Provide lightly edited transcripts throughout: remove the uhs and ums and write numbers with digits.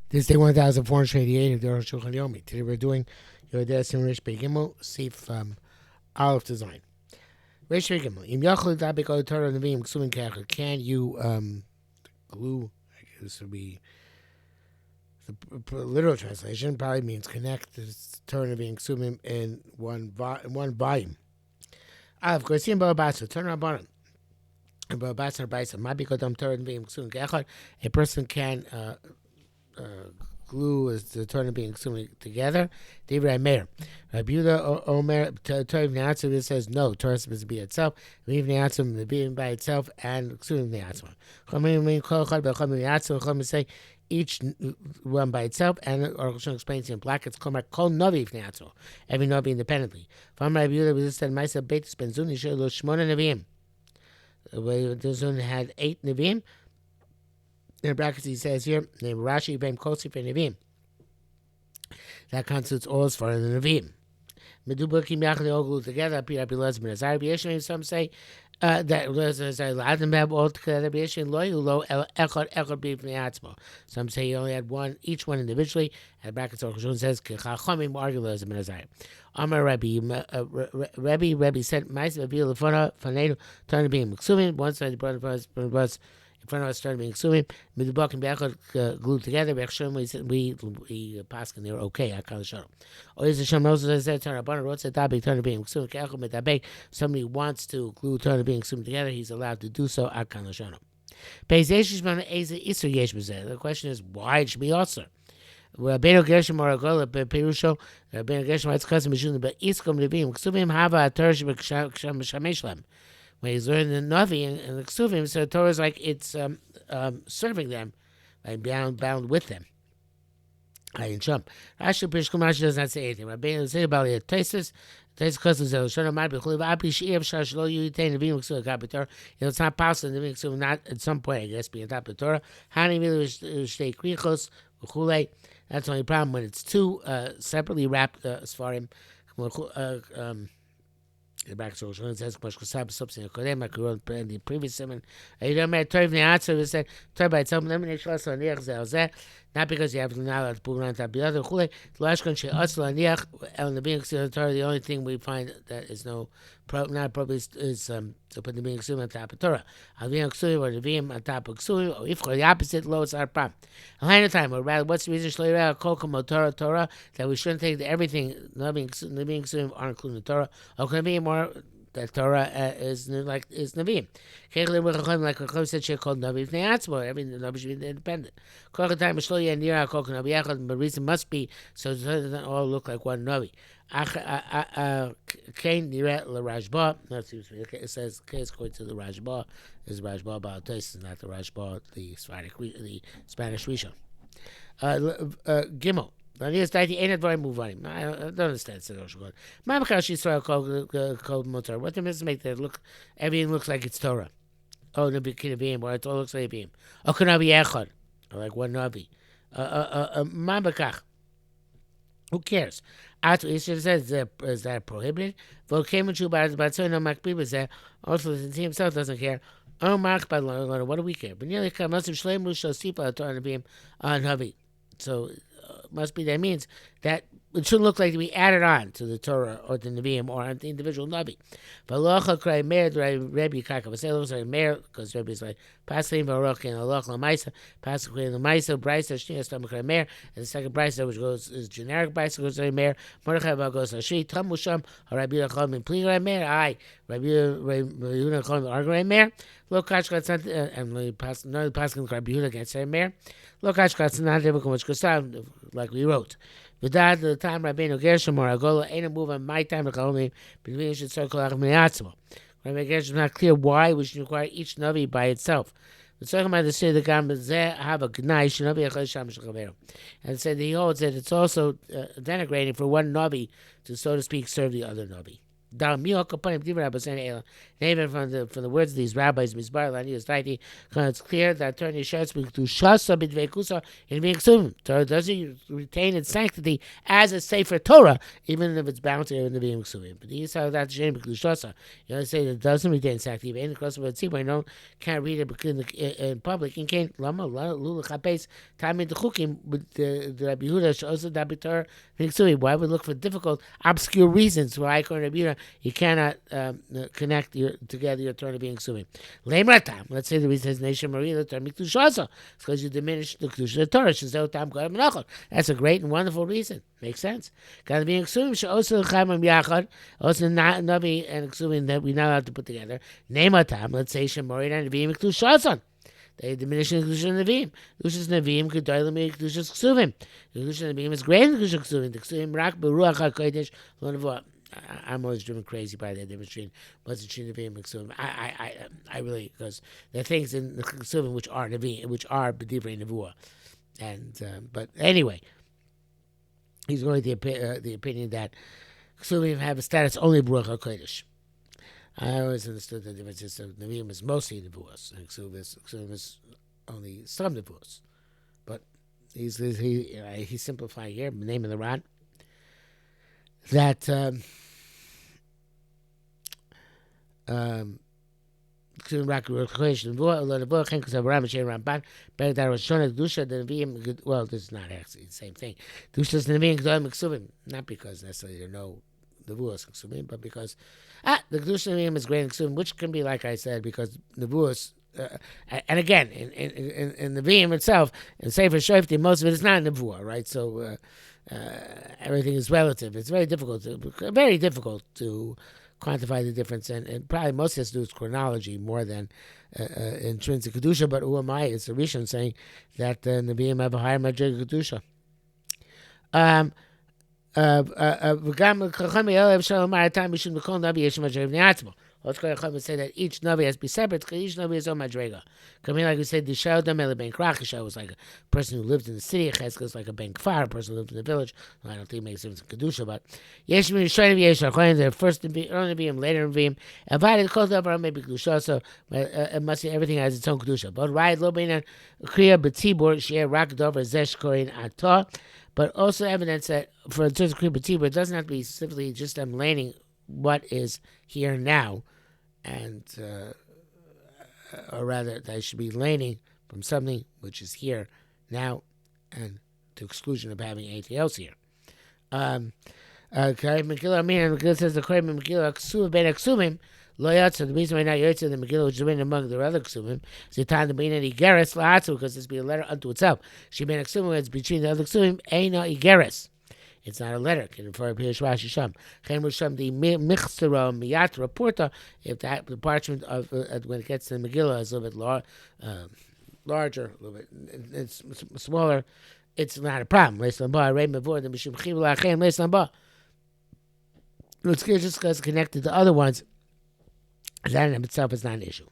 This day 1488 of the Arukh HaShulchan Yomi. Today we're doing Yodeh Simrish Begimel, Sif Aleph design. Rish Begimel. Im Yachlu Dabik O Torah Nevi'im Ksuvim Kecher. Can you glue? I guess this would be the literal translation. Probably means connect the Torah Nevi'im Ksuvim in one volume. Of course, in Ba'abasa, turn around on it. In Ba'abasa Baisa, Mabikodam Torah Nevi'im Ksuvim Kecher. A person can glue is the Torah being consuming together. Divrei Meir. Rabbi Yehuda Omer Torah V'Ne'atzim. It says no. Torah is supposed to be itself. Leave Ne'atzim the being by itself and consuming Ne'atzim. Chachamim say each one by itself, and Arukh HaShulchan explains in black. It's called Kol Navi V'Ne'atzim. Every Navi independently. From Rabbi Yehuda, we said Ma'aseh Beitus Ben Zun Yishel Lo Shmona Nevi'im. The Zun had 8 Nevi'im. In the brackets, he says here, named Rashi Beim Kosi for Nevi'im. That constitutes all as far as the Nevi'im. Medubakim Yachad, they all glue together. Some say that Adam have all together. Some say he only had one, each one individually. And the brackets, Arukh HaShulchan says, Chachamim argue Lezim Ben Azariah. Amar Rabbi said, Ma'aseh B'Avil Lefana Fanenu Torah being Meksuvim. One side he brought us in front of us started being ksuvim, midubak and be'achad glued together. We pass and they were okay. Akal Shalom. Or is the Shem also said Torah Rabbanan wrote Dabi Torah being ksuvim ke'achad medabek. Somebody wants to glue Torah being ksuvim together, he's allowed to do so. Akal Shalom. The question is why it should be also. Rabbeinu Gershom or Agola Perusho. Rabbeinu Gershom writes cousin Mishun but Iskom Levim ksuvim hava Torah shebeksham mishameshlem. When he's learning the Navi and the Ksuvim, so the Torah is like it's serving them, like bound with them. I didn't jump. Rashi Pishkum Rashi does not say anything. Rabbeinu say about it. Taisus causes the Shana Mad Bechuli Vapi She'ev Shashlo Yutain Nevim Ksuvim Kapitor. It's not possible the Nevim Ksuvim not at some point I guess be on top of the Torah. Hani Milu Shtei Krichos V'chulei. That's the only problem when it's two separately wrapped Sfarim. The back so it says something in the previous sermon. You don't make Torah V'Ne'atzim. It said Torah by itself. Not because you have now to put it on top of the other. The only thing we find that is not probably is to put the being ksuvim on top of Torah. Al being ksuvim or the being on top of ksuvim, or if the opposite, low is our problem. Al time, or rather, what's the reason Torah that we shouldn't take everything the being ksuvim aren't including the Torah? Or can it be more that Torah is Nevi'im? Like Chacham said, she called Navi V'nei Atzmo. Every Navi should be independent. The reason must be so it doesn't all look like one Navi. It says case according to the Rajba. This is Rajba about this, not the Rajba, the Spanish Rishon. Gimel. I don't understand. What the mitzvah make that look? Everything looks like it's Torah. Oh, the Kinavim, or it all looks like Beam. Oh, Kanavi Echad, or like one Navi. Mabakach. Who cares? It says is that prohibited? Also, the team himself doesn't care. Oh, what do we care? But nearly come. So must be that means that it shouldn't look like to be added on to the Torah or the Nevi'im or on the individual Navi. V'alocha cry Meir Rebbe Kaka. Say it looks like Meir because Rebbe is like Paslim Baruch and Aloch Lamaisa, Paslim Lamaisa, Brisa Shnia Stomach cry Meir, and the second Brisa which goes is generic Brisa goes to Meir. Mordechai goes to Ashi Tamusham or Rabbi Yechon and Pli cry Meir. I Rabbi Yehuda call argue Meir. Lokash got something and no Paslim Rabbi Yehuda can't say Meir. Lokash got not difficult which goes down like we wrote. With that, the time Rabbeinu Gershom or Agola ain't a move on my time to call me, but we should circle out Me'atzmo. Rabbeinu Gershom is not clear why we should require each Navi by itself. The second man to say the Gam have a Gnai Shinavi Achasham Shachavero. And said he holds that it's also denigrating for one Navi to, so to speak, serve the other Navi. Even from the words of these rabbis, it's clear that Torah doesn't retain its sanctity as a sefer Torah, even if it's bound to Nevi'im Ksuvim. But these are that Shem B'Klushasa. You know, say that it doesn't retain sanctity. Ain't across the tzibur. No, can't read it in public. You can't lama lula chapes time in the chukim with the Rabbi Yehuda also Rabbi Torah Ksuvim. Why would look for difficult, obscure reasons why according to Rabbi Yehuda you cannot connect together your Torah being Ksuvim? Lemratam. Let's say the reason is Nation Maria the Torah Miklushasa. It's because you diminish the Kedusha of the Torah. That's a great and wonderful reason. Makes sense. Got be Ksuvim also Chamam Yachad, also Navi and Ksuvim that we're not allowed to put together. Nematam. Let's say Shemorid and Nevi'im Miklushasa. They diminish the Kedusha of Nevi'im. Kedushas Nevi'im Kedolim Kedushas Ksuvim. The Kedusha of Nevi'im is greater than Kedusha Ksuvim. The Ksuvim Rak Beruach HaKodesh Lo Nevuah. I'm always driven crazy by that difference between what's between Nevi'im and Ksuvim. I really, because there are things in the Ksuvim which are Nevi'im, which are B'divrei Nevuah. And but anyway, he's going to the opinion that Ksuvim have a status only Beruach HaKodesh. I always understood the difference is that Nevi'im is mostly Nevuahs, and Ksuvim is only some Nevuahs. But he's simplifying here, name of the Ran, that well, this is not actually the same thing. Not because necessarily there are no Nevuos Ksubim, but because the Kedusha Nevi'im is great in Ksubim, which can be, like I said, because Nevuos, and again, in the Nevi'im itself, in Sefer Shoftim, most of it is not Nevuah, right? So everything is relative. It's very difficult to quantify the difference, and probably most has to do with chronology more than intrinsic Kedusha, but who am I? It's the Rishon saying that the Nevi'im have a higher Madrig Kedusha. Let's go ahead and say that each Navi has to be separate, because each Navi is on Madrega. Coming like we said, the Sheldam El Ben Krachisha was like a person who lived in the city, Cheskel is like a Ben Kfar, a person who lived in the village. Well, I don't think it makes sense in Kedusha, but Yeshim Yishanim Yesh Achoyim, the first Nevi'im, later Nevi'im, Avadid Kol Davar maybe Kedusha, so it must be everything has its own Kedusha. But right, Lo Beinan Kriya B'Tzibur, Sheh Rak Dover Zesh Korin Atah, but also evidence that for a certain Kriya B'Tzibur, it doesn't have to be simply just them laning what is here now, and or rather they should be laning from something which is here now and to exclusion of having anything else here. Megillah says the Kohen Megillah Ksuvim Ben Ksuvim Lo Yatsa. The reason why not Yatsa the Megillah which is written among the other Ksuvim is the time to be in Igeres La'atzu, because this be a letter unto itself. She Ben Ksuvim is between the other Ksuvim Eina Igeres. It's not a letter. Can refer to Pirish Rashi Sham. Chen Risham the Michstera Miyatra Porta. If the parchment of when it gets to the Megillah is a little bit larger, a little bit it's smaller, it's not a problem. It's just because it's connected to other ones. That in itself is not an issue.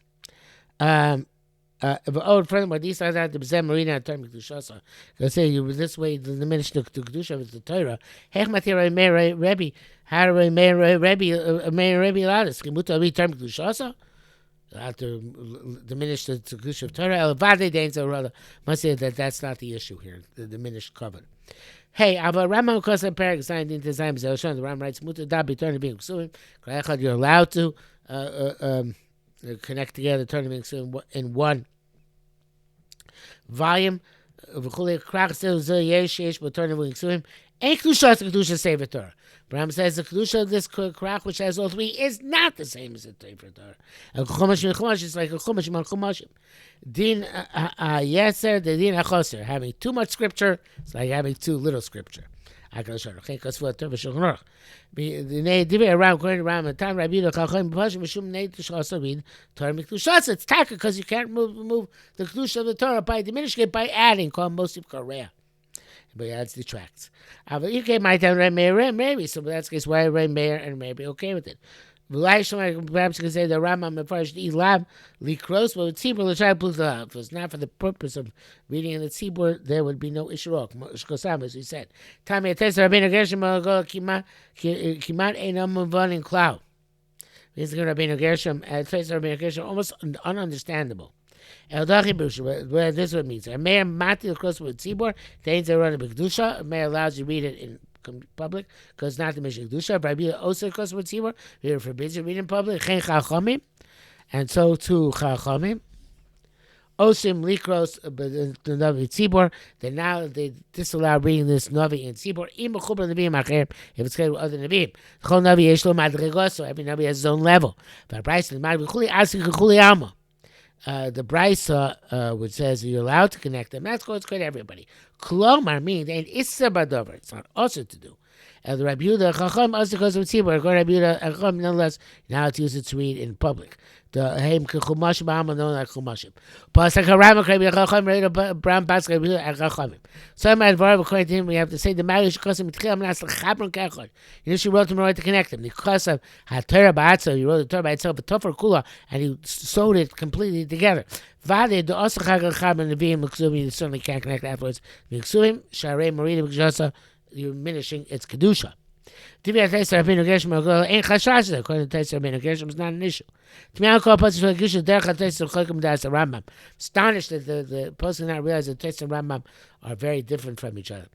Furthermore, these are that the B'zem Marina and Torah Mikdushasa. They say you this way to diminish the Kedusha of the Torah. Hech Matir Meir Rebbe, how do Meir Rebbe Ladis? Kimuta Ri Torah Mikdushasa. Have to diminish the Kedusha of Torah. Elvade Danes or rather must say that that's not the issue here. The diminished covenant. Hey, Ava Rambam Kosa Perek Zayin Din Tezayim Zelshon. The Rambam writes Muta Dabi Torah being Ksuvim. You're allowed to connect together Torah being Ksuvim in one volume. Ain't Kedusha the Kedusha Sefer Torah. Ram says the Kedusha of this Krach, which has all three, is not the same as the Sefer Torah. A Chumash and Chumash is like a Chumash and Chumashim. Din Yeser, the Din HaChoser. Having too much scripture, it's like having too little scripture. I can show you. The name Divi around going around the time Rabbi Chacham Pashim Mishum Nate Shasa read Torah Mikdushas. It's taka because you can't remove the kedusha of the Torah by diminishing it by adding. Call most of Korea, but he adds detracts. You came my time maybe so that's the case why Ray Mayor and maybe okay with it. Perhaps you can say the Rambam Mefarsh Elam Likros, but Tzibur L'Shai Plutah. If it was not for the purpose of reading in the Tzibur, there would be no issue. Shkosam, as we said. Tami Ates Rabbeinu Gershom Kimat Einam Muvan in Cloud. Means the Rabbeinu Gershom, face of Rabbeinu Gershom, almost ununderstandable. El Dachi Berusha, what this what means. A mayor mati across with tzibor, they ain't running b'kedusha. A mayor allows you to read it in public because not the mission kedusha. Rabbi also across with tzibor, he forbids you to read in public. Chen chachamim, and so too chachamim. Osim likros the navi tzibor. They disallow reading this navi in tzibor. Im mechuber navim acher if it's with other navim. Chol navi yesh lo madregos, so every navi has his own level. But Bryce the mad v'chuli asik v'chuli alma. The Brisa, which says you're allowed to connect them, that's going to credit everybody. Klomar means and issa badover. It's not also to do. The Rabbi Yehuda Chacham also goes with tzibor. Rabbi Yehuda Chacham nonetheless now to use it to read in public. The Haim Kechumashim Ba'am known like Chumashim. Pasuk Haramak Rabbi Chacham Rabbi Brown Pasuk Rabbi Yehuda Chachamim. Some advar according to him we have to say the Marish Kosim Mitchilam Nas L'Chabron Kechon. You know she wrote him in order to connect them. Because of HaTorah Ba'atzo, he wrote the Torah by itself, but Topher Kula, and he sewed it completely together. Vade the Osachag L'Chabron Nevi'im L'Ksuvim, you certainly can't connect afterwards. L'Ksuvim Sharei Marina B'Kshasa, you're diminishing its kedusha. According to Taisa Rabbeinu Gershom, it's not an issue. Astonished that the person not realize that Taisa and Rambam are very different from each other.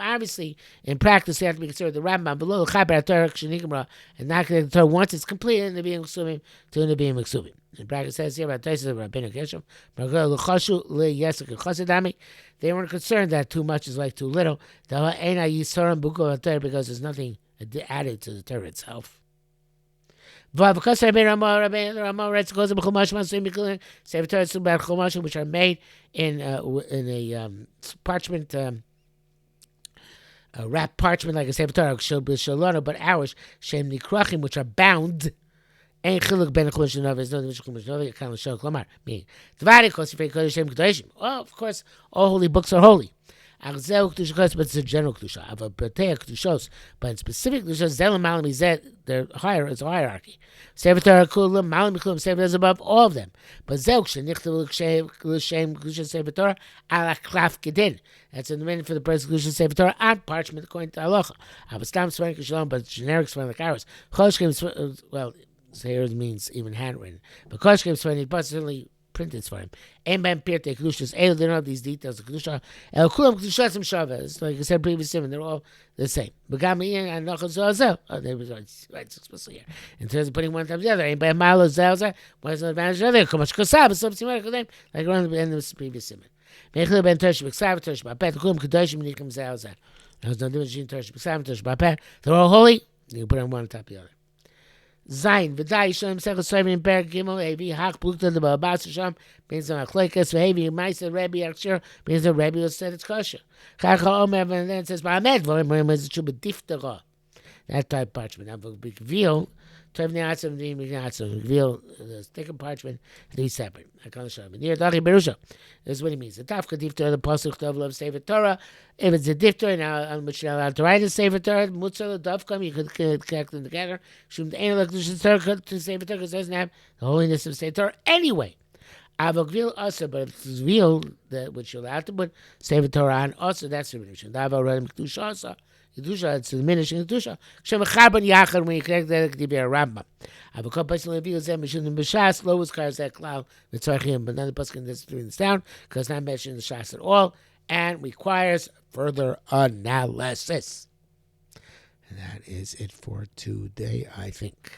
Obviously, in practice, they have to be considered the Rambam below the Chaber Torah and not connect the Torah once it's complete in the being Ksubim to the being Ksubim. In practice, says here about Taisa Rabbeinu Gershom, they weren't concerned that too much is like too little. Because there's nothing added to the Torah itself. Because Rama writes which are made in a parchment, wrapped parchment like a Sefer Torah, but ours, Shem Nikrachim, which are bound. Ain't chiluk ben chumash novi. There's no division chumash novi. Kind of show klamar. Meaning, tvari kosifei kodeshim kedoshim. Oh, of course, all holy books are holy. Achzeu kedusha, but it's a general kedusha. Ava prateya kedushos, but in specific kedushos, zelam malam izet. They're higher. It's a hierarchy. Sefer Torah kulam malam kulam. Sefer is above all of them. But zeu shenichtav l'shem kedusha Sefer Torah ala klaf gedin. That's in the minute for the person kedusha Sefer Torah on parchment according to halacha. Avastam swearing kishalom, but generic swearing like ours. Choshkim well. So here it means even handwritten. But Koshkim Swearing, but certainly printed for him. Ein ben pirte kedushas. They don't have these details of kedusha. El kulam kedushasim shavas. Like I said previously, they're all the same. Begami and nochel zozel. Oh, they was right explicitly here. In terms of putting one time the other, ein ben malo zelza. What is the advantage of the other? Kumash kosab. Something like that. Like around the end of the previous simon. Mechel ben tosh b'ksav tosh b'apet. Kulam kedoshim nikim zelza. There's no difference between tosh b'ksav tosh b'apet. They're all holy. You can put them one on top of the other. Zayin v'day shalom sechel soivim in Perek Gimel Hevi hach plukta the ba'abas sham means the machlekes v'hevi ma'isa Rebbe Akshir means the Rebbe will said it's kosher. Chacha Omer and then it says ba'amed v'omer is it should be diftera. That type of parchment. Now the reveal the thicker parchment, these separate. I can't show them. Near Dachi Berusha. This is what he means. The Tafka Difter, the Pasuk Tov Love Sefer Torah. If it's a Difter, now which you're allowed to write a Sefer Torah, Mutzah Dovkam, you could connect them together. Shum the Ain't to Sefer Torah because it doesn't have the holiness of Sefer Torah anyway. Avogvil also, but if it's real, which you're allowed to put Sefer Torah on, also that's the redemption. Dava Radim Kedusha also. Kedusha, it's diminishing Kedusha. Shem Chaban Yachad, when you connect that, it could be a Rambam. Avokah Pasuk reveals them, Mishun B'Shas, Lois Kars that cloud, the Tzarchim, but none of the Pasuk is doing this down, because it's not mentioned in the Shas at all, and requires further analysis. And that is it for today, I think.